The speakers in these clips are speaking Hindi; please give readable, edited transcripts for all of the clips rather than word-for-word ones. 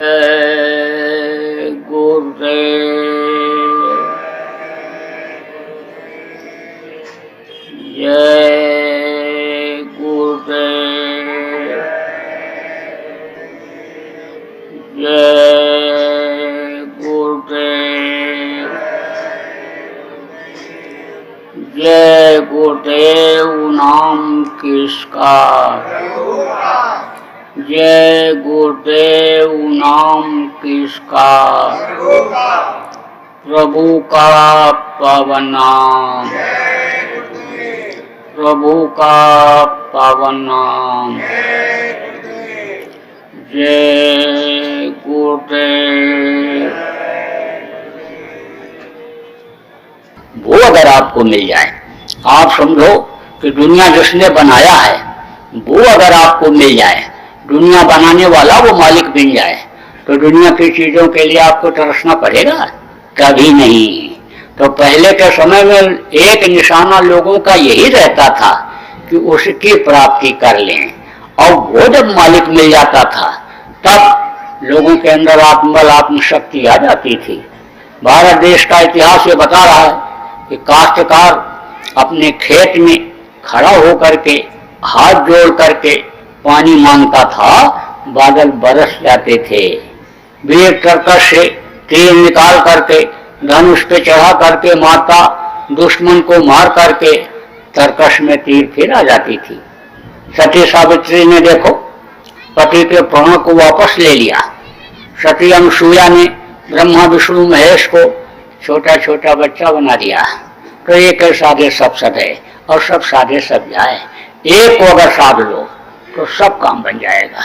जय गुरुदेव, जय गुरुदेव, जय गुरुदेव नाम किसका, जय गुरुदेव नाम किसका, प्रभु का पावन नाम, प्रभु का पावन नाम, जय गुरुदेव। वो अगर आपको मिल जाए, आप समझो कि दुनिया जिसने बनाया है वो अगर आपको मिल जाए, दुनिया बनाने वाला वो मालिक बन जाए, तो दुनिया की चीजों के लिए आपको तरसना पड़ेगा? कभी नहीं। तो पहले के समय में एक निशाना लोगों का यही रहता था कि उसकी प्राप्ति कर लें, और वो जब मालिक मिल जाता था तब लोगों के अंदर आत्मबल आत्मशक्ति आ जाती थी। भारत देश का इतिहास ये बता रहा है कि काश्तकार अपने खेत में खड़ा होकर के हाथ जोड़ करके पानी मांगता था, बादल बरस जाते थे। वीर तरकश से तीर निकाल करके धनुष पे चढ़ा करके माता दुश्मन को मार करके तरकश में तीर फिर आ जाती थी। सती सावित्री ने देखो पति के प्राण को वापस ले लिया। सती अनुसुईया ने ब्रह्मा विष्णु महेश को छोटा छोटा बच्चा बना दिया। तो एक साधे सब सधे और सब साधे सब जाए। एक को अगर साध लो तो सब काम बन जाएगा।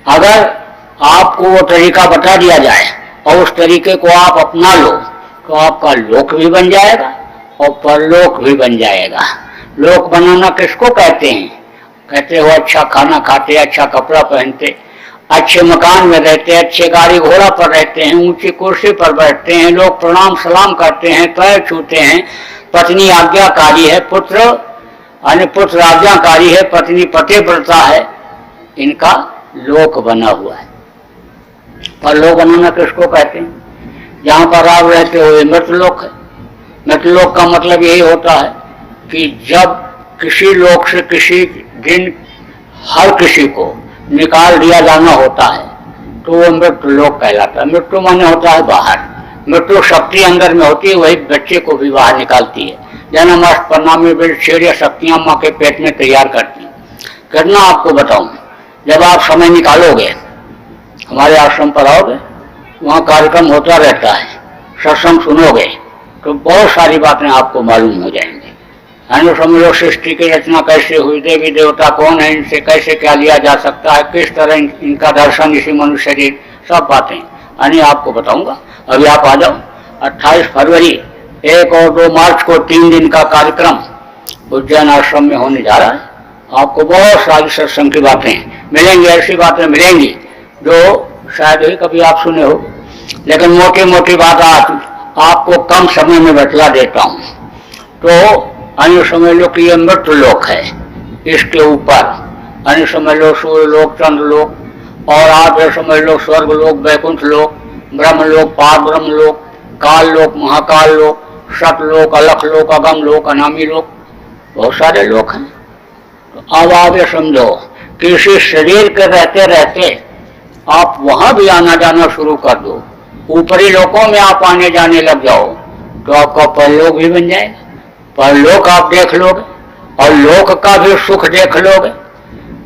अगर आपको वो तरीका बता दिया जाए और उस तरीके को आप अपना लो तो आपका लोक भी बन जाएगा और परलोक भी बन जाएगा। लोक बनाना किसको कहते हैं? कहते हो अच्छा खाना खाते, अच्छा कपड़ा पहनते, अच्छे मकान में रहते, अच्छे गाड़ी घोड़ा पर रहते हैं, ऊंची कुर्सी पर बैठते हैं, लोग प्रणाम सलाम करते हैं, पैर छूते हैं, पत्नी आज्ञाकारी है, पुत्र आज्ञाकारी है, पत्नी पतिव्रता है, इनका लोक बना हुआ है। पर लोक बनाना किसको कहते हैं? जहाँ पर आप रहते हो ये मृतलोक है। मृतलोक का मतलब यही होता है कि जब किसी लोक से किसी दिन हर किसी को निकाल दिया जाना होता है तो वो मृत्युलोक कहलाता है। मृत्यु माने होता है बाहर, मृत्यु शक्ति अंदर में होती है, वही बच्चे को भी बाहर निकालती है। जन्माष्टमी में भी छेड़िया शक्तियां माँ के पेट में तैयार करती हैं। करना आपको बताऊं, जब आप समय निकालोगे हमारे आश्रम पर आओगे, वहाँ कार्यक्रम होता रहता है, सत्संग सुनोगे तो बहुत सारी बातें आपको मालूम हो जाएंगी। समझ लो सृष्टि की रचना कैसे हुई, देवी देवता कौन है, इनसे कैसे क्या लिया जा सकता है, किस तरह इनका दर्शन, इसी मनुष्य शरीर, सब बातें यानी आपको बताऊंगा। अभी आप आ जाओ। 28 फरवरी, 1 और 2 मार्च को 3 दिन का कार्यक्रम उज्जैन आश्रम में होने जा रहा है। आपको बहुत सारी सत्संग की बातें मिलेंगी, ऐसी बातें मिलेंगी जो शायद ही कभी आप सुने हो, लेकिन मोटी मोटी बात आपको कम समय में बतला देता हूँ। तो अन्य समझ लो कि ये मृत्यु लोक है, इसके ऊपर अन्य समझ लो सूर्य लोक, चंद्र लोक, और आप ये समझ लो स्वर्ग लोक, वैकुंठ लोक, ब्रह्म लोक, पार ब्रह्म लोक, काल लोक, महाकाल लोक, सतलोक, अलख लोक, अगम लोक, अनामी लोक, बहुत सारे लोक हैं। तो अब आप ये समझो कि इसी शरीर के रहते रहते आप वहां भी आना जाना शुरू कर दो, ऊपरी लोकों में आप आने जाने लग जाओ तो आपका परलोक भी बन जाएगा। परलोक आप देख लोगे और लोक का भी सुख देख लोगे।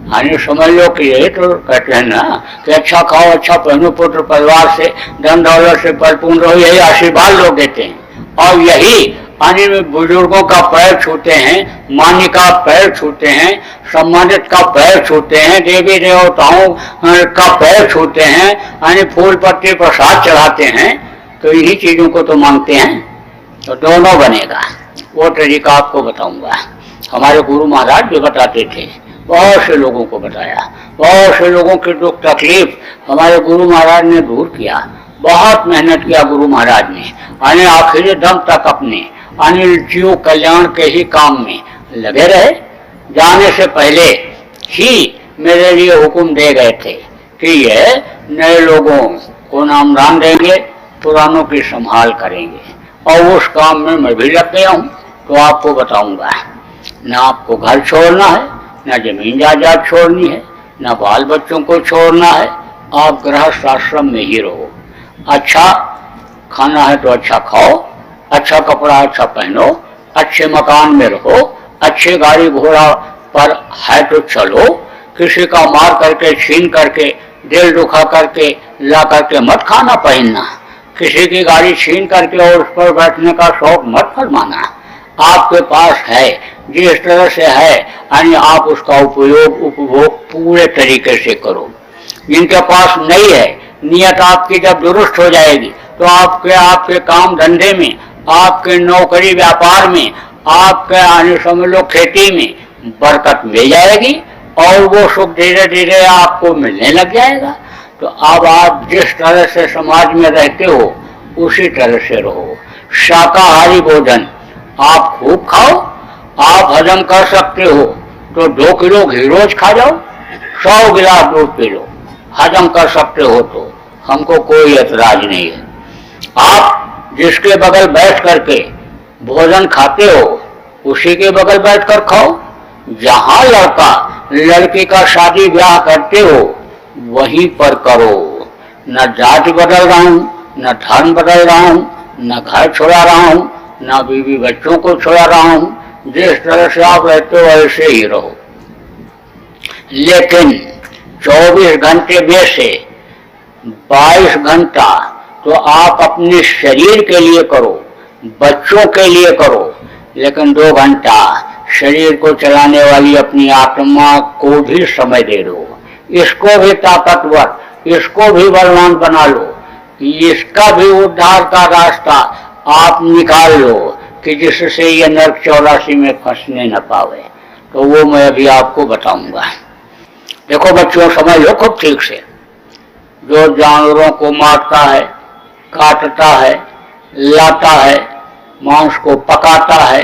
यानी समझ लो कि यही तो कहते हैं ना कि अच्छा खाओ, अच्छा पहनो, पुत्र परिवार से धन दौलत से परिपूर्ण रहो, यही आशीर्वाद लोग देते हैं। और यही यानी बुजुर्गों का पैर छूते हैं, मान्य का पैर छूते हैं, सम्मानित का पैर छूते हैं, देवी देवताओं का पैर छूते हैं, यानी फूल पत्ती प्रसाद चढ़ाते हैं। तो इन्हीं चीजों को तो मांगते हैं। तो दोनों बनेगा, वो तरीका आपको बताऊंगा। हमारे गुरु महाराज भी बताते थे, बहुत से लोगों को बताया, बहुत से लोगों की दुख तकलीफ हमारे गुरु महाराज ने दूर किया। बहुत मेहनत किया गुरु महाराज ने, यानी आखिरी दम तक अपने अनिल जीव कल्याण के ही काम में लगे रहे। जाने से पहले ही मेरे लिए हुक्म दे गए थे कि ये नए लोगों को नामदान देंगे, पुरानों की संभाल करेंगे। और उस काम में मैं भी लग गया हूँ। तो आपको बताऊंगा, न आपको घर छोड़ना है, न जमीन जायदाद छोड़नी है, न बाल बच्चों को छोड़ना है। आप गृहस्थ आश्रम में ही रहो। अच्छा खाना है तो अच्छा खाओ, अच्छा कपड़ा अच्छा पहनो, अच्छे मकान में रहो, अच्छे गाड़ी घोड़ा पर है तो चलो। किसी का मार करके, छीन करके, दिल दुखा करके ला करके मत खाना पहनना। किसी की गाड़ी छीन करके और उस पर बैठने का शौक मत फरमाना। आपके पास है, जिस तरह से है यानी आप उसका उपयोग उपभोग पूरे तरीके से करो। जिनके पास नहीं है, नियत आपकी जब दुरुस्त हो जाएगी तो आपके काम धंधे में, आपके नौकरी व्यापार में, आपके आने समझ लो खेती में बरकत मिल जाएगी और वो सुख धीरे धीरे आपको मिलने लग जाएगा। तो अब आप जिस तरह से समाज में रहते हो उसी तरह से रहो। शाकाहारी भोजन आप खूब खाओ। आप हजम कर सकते हो तो 2 किलो घी रोज खा जाओ, 100 गिलास दूध पी लो। हजम कर सकते हो तो हमको कोई एतराज नहीं है। आप जिसके बगल बैठ करके भोजन खाते हो उसी के बगल बैठकर खाओ। जहां लड़का लड़की का शादी ब्याह करते हो वहीं पर करो। न जाति बदल रहा हूं, न धर्म बदल रहा हूं, न घर छोड़ा रहा हूं, न बीवी बच्चों को छोड़ा रहा हूं। जिस तरह से आप रहते हो ऐसे ही रहो। लेकिन 24 घंटे में से 22 घंटा तो आप अपने शरीर के लिए करो, बच्चों के लिए करो, लेकिन 2 घंटा शरीर को चलाने वाली अपनी आत्मा को भी समय दे दो। इसको भी ताकतवर, इसको भी बलवान बना लो, इसका भी उद्धार का रास्ता आप निकाल लो कि जिससे ये नरक 84 में फंसने न पावे। तो वो मैं अभी आपको बताऊंगा। देखो बच्चों, समझ लो खूब ठीक से। जो जानवरों को मारता है, काटता है, लाता है, मांस को पकाता है,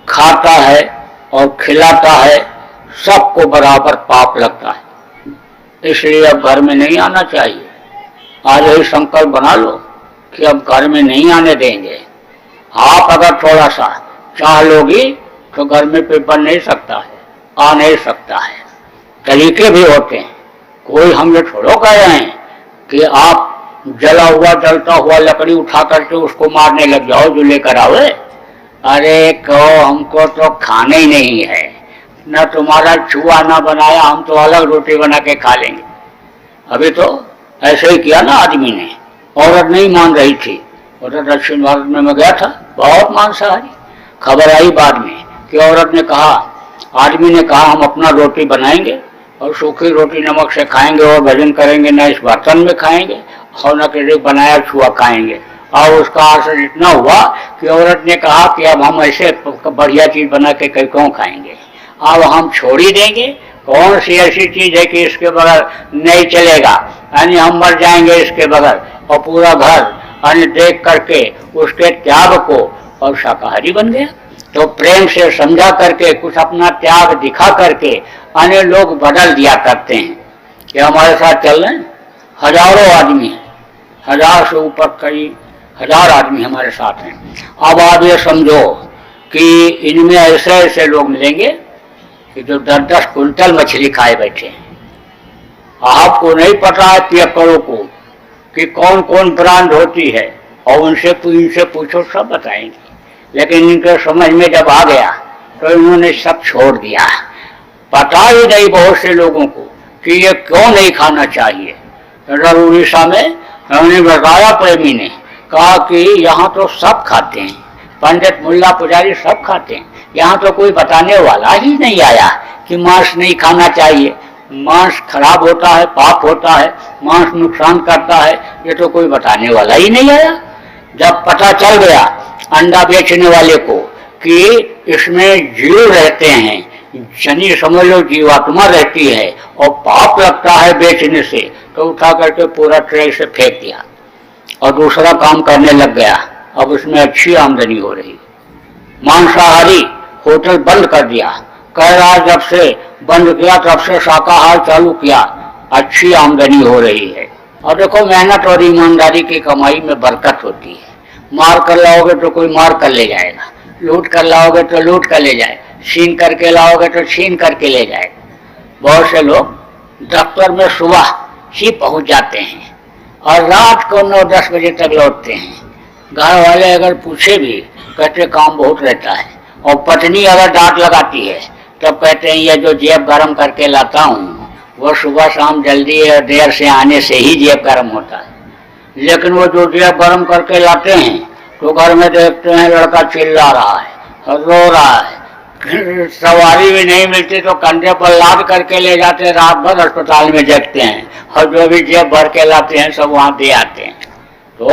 खाता है और खिलाता है, सबको बराबर पाप लगता है। इसलिए अब घर में नहीं आना चाहिए। आज यही संकल्प बना लो कि अब घर में नहीं आने देंगे। आप अगर थोड़ा सा चाह लोगी तो घर में कोई बन नहीं सकता है, आ नहीं सकता है। तरीके भी होते हैं। कोई हम ये थोड़ा कह रहे हैं कि आप जला हुआ जलता हुआ लकड़ी उठा करके उसको मारने लग जाओ जो लेकर आवे। अरे कहो हमको तो खाना ही नहीं है, न तुम्हारा छुआ ना बनाया, हम तो अलग रोटी बना के खा लेंगे। अभी तो ऐसे ही किया ना आदमी ने। औरत नहीं मान रही थी, उधर दक्षिण भारत में मैं गया था, बहुत मांसाहारी। खबर आई बाद में कि औरत ने कहा, आदमी ने कहा हम अपना रोटी बनाएंगे और सूखी रोटी नमक से खाएंगे और भजन करेंगे, न इस बर्तन में खाएंगे और न किसी बनाया छुआ खाएंगे। और उसका असर इतना हुआ कि औरत ने कहा कि अब हम ऐसे बढ़िया चीज बना के क्यों खाएंगे, अब हम छोड़ ही देंगे। कौन सी ऐसी चीज है कि इसके बगैर नहीं चलेगा, यानी हम मर जाएंगे इसके बगैर। और पूरा घर अन्य देख करके उसके त्याग को और शाकाहारी बन गया। तो प्रेम से समझा करके कुछ अपना त्याग दिखा करके अन्य लोग बदल दिया करते हैं। कि हमारे साथ चल रहे हैं, हजारों आदमी हैं, 1000 से ऊपर कई 1000 आदमी हमारे साथ हैं। अब आप ये समझो कि इनमें ऐसे ऐसे लोग मिलेंगे कि जो 10-10 कुंटल मछली खाए बैठे हैं। आपको नहीं पता है पियक्कड़ों को कि कौन कौन ब्रांड होती है, और उनसे इनसे पूछो सब बताएंगे। लेकिन इनके समझ में जब आ गया तो इन्होंने सब छोड़ दिया। पता ही नहीं बहुत से लोगों को कि ये क्यों नहीं खाना चाहिए। उड़ीसा में उन्होंने बताया, प्रेमी ने कहा कि यहाँ तो सब खाते हैं, पंडित मुल्ला पुजारी सब खाते हैं, यहाँ तो कोई बताने वाला ही नहीं आया कि मांस नहीं खाना चाहिए, मांस खराब होता है, पाप होता है, मांस नुकसान करता है, ये तो कोई बताने वाला ही नहीं आया। जब पता चल गया अंडा बेचने वाले को कि इसमें जीव रहते हैं, शनि समझ लो जीवात्मा रहती है और पाप लगता है बेचने से, तो उठा करके पूरा ट्रे से फेंक दिया और दूसरा काम करने लग गया। अब उसमें अच्छी आमदनी हो रही। मांसाहारी होटल बंद कर दिया, कह रहा जब से बंद किया तब से शाकाहार चालू किया। अच्छी आमदनी हो रही है। और देखो, मेहनत और ईमानदारी की कमाई में बरकत होती है। मार कर लाओगे तो कोई मार कर ले जाएगा, लूट कर लाओगे तो लूट कर ले जाएगा, छीन करके लाओगे तो छीन करके ले जाएगा। बहुत से लोग दफ्तर में सुबह ही पहुंच जाते हैं और रात को 9-10 बजे तक लौटते हैं। घर वाले अगर पूछे भी, कहते काम बहुत रहता है। और पत्नी अगर डांट लगाती है तब कहते हैं ये जो जेब गरम करके लाता हूँ वो सुबह शाम जल्दी और देर से आने से ही जेब गरम होता है। लेकिन वो जो जेब गरम करके लाते हैं तो घर में देखते हैं लड़का चिल्ला रहा है, रो रहा है, सवारी भी नहीं मिलती तो कंधे पर लाद करके ले जाते हैं, रात भर अस्पताल में देखते हैं और जो भी जेब भर के लाते हैं सब वहां दे आते हैं। तो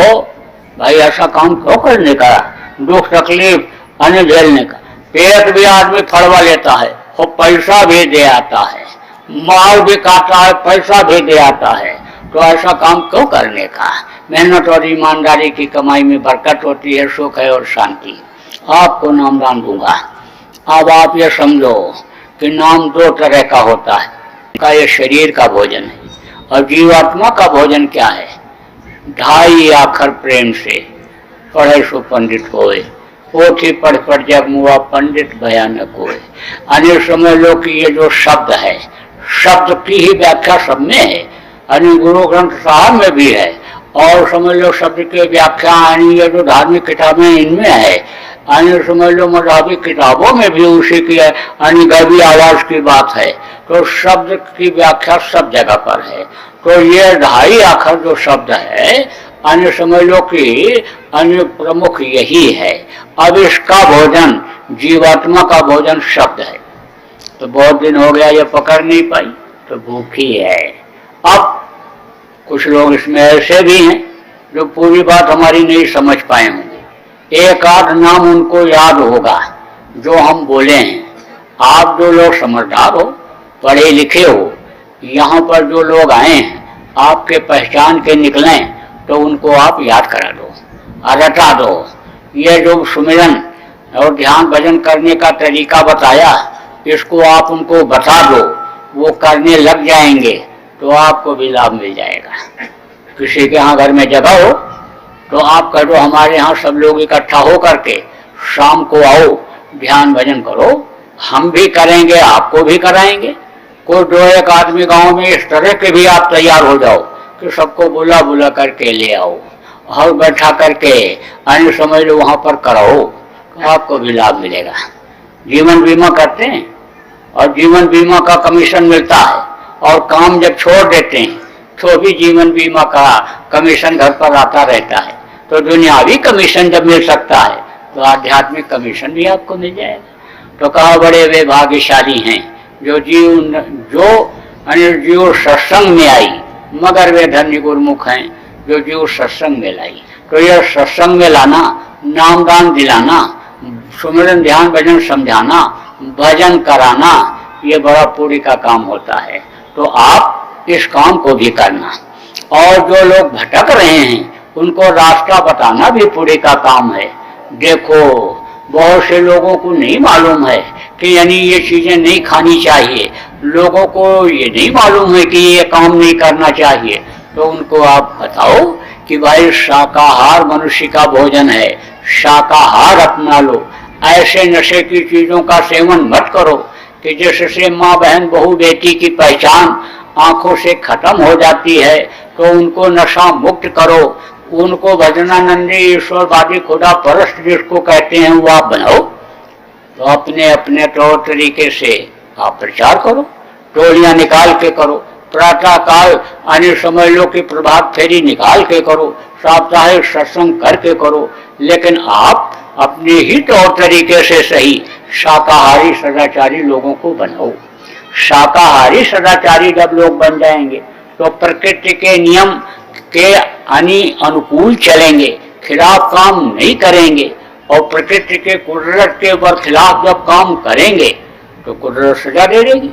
भाई ऐसा काम क्यों करने का, दुख तकलीफ अन्य झेलने का। पेट भी आदमी फड़वा लेता है और पैसा भी दे आता है, माल भी काटता है, पैसा भी दे आता है। तो ऐसा काम क्यों करने का। मेहनत और ईमानदारी की कमाई में बरकत होती है, सुख है और शांति। आपको नामदान दूंगा। अब आप ये समझो कि नाम 2 तरह का होता है। का ये शरीर का भोजन है और जीवात्मा का भोजन क्या है। 2.5 आखर प्रेम से पढ़े सो पंडित होए, पोथी पढ़ पढ़ जग मुआ पंडित भयानक होए। अन्य समझ लो कि ये जो शब्द है, शब्द की ही व्याख्या सब में है, अन्य गुरु ग्रंथ साहब में भी है। और समझ लो शब्द के व्याख्या ये जो धार्मिक किताबें इनमें है, अन्य समझ लो मजहबी किताबों में भी उसी की अन्य गहरी आवाज की बात है। तो शब्द की व्याख्या सब जगह पर है। तो ये 2.5 आखर जो शब्द है, अन्य समझ लो कि अन्य प्रमुख यही है। अब इसका भोजन, जीवात्मा का भोजन शब्द है। तो बहुत दिन हो गया ये पकड़ नहीं पाई तो भूखी है। अब कुछ लोग इसमें ऐसे भी हैं जो पूरी बात हमारी नहीं समझ पाए होंगे। एक आध नाम उनको याद होगा जो हम बोले हैं। आप जो लोग समझदार हो, पढ़े लिखे हो, यहाँ पर जो लोग आए हैं आपके पहचान के निकलें तो उनको आप याद करा दो, रटा दो। ये जो सुमिरन और ध्यान भजन करने का तरीका बताया, इसको आप उनको बता दो, वो करने लग जाएंगे तो आपको भी लाभ मिल जाएगा। किसी के यहाँ घर में जगह हो तो आप कह दो हमारे यहाँ सब लोग इकट्ठा हो करके शाम को आओ, ध्यान भजन करो, हम भी करेंगे, आपको भी कराएंगे। कोई 2-1 आदमी गांव में इस तरह के भी आप तैयार हो जाओ कि सबको बुला बुला करके ले आओ और बैठा करके अन्य समझ लो वहां पर कराओ तो आपको भी लाभ मिलेगा। जीवन बीमा करते हैं और जीवन बीमा का कमीशन मिलता है, और काम जब छोड़ देते हैं तो भी जीवन बीमा का कमीशन घर पर आता रहता है। तो दुनियावी कमीशन जब मिल सकता है तो आध्यात्मिक कमीशन भी आपको मिल जाएगा। तो कहा बड़े वे भाग्यशाली हैं जो जीव सत्संग में आई, मगर वे धन्य गुरमुख हैं जो जीव सत्संग में लाई। तो यह सत्संग में लाना, नामदान दिलाना, सुमिरन ध्यान भजन समझाना, भजन कराना, ये बड़ा पुण्य का काम होता है। तो आप इस काम को भी करना। और जो लोग भटक रहे हैं उनको रास्ता बताना भी पुण्य का काम है। देखो, बहुत से लोगों को नहीं मालूम है कि यानी ये चीजें नहीं खानी चाहिए, लोगों को ये नहीं मालूम है कि ये काम नहीं करना चाहिए। तो उनको आप बताओ कि भाई शाकाहार मनुष्य का भोजन है, शाकाहार अपना लो। ऐसे नशे की चीजों का सेवन मत करो कि जिससे माँ बहन बहू बेटी की पहचान आंखों से खत्म हो जाती है। तो उनको नशा मुक्त करो, उनको भजनानंदी ईश्वरवादी खुदा परस्त जिसको कहते हैं वो आप बनाओ। तो अपने अपने तौर तरीके से आप प्रचार करो, टोलियां निकाल के करो, प्रातः काल अन्य समझ लो कि प्रभात फेरी निकाल के करो, साप्ताहिक सत्संग करके करो। लेकिन आप अपने ही तौर तरीके से सही शाकाहारी सदाचारी लोगों को बनाओ। शाकाहारी सदाचारी जब लोग बन जाएंगे तो प्रकृति के नियम के अनुकूल चलेंगे, खिलाफ काम नहीं करेंगे। और प्रकृति के कुदरत के बरखिलाफ जब काम करेंगे तो कुदरत सजा दे देगी।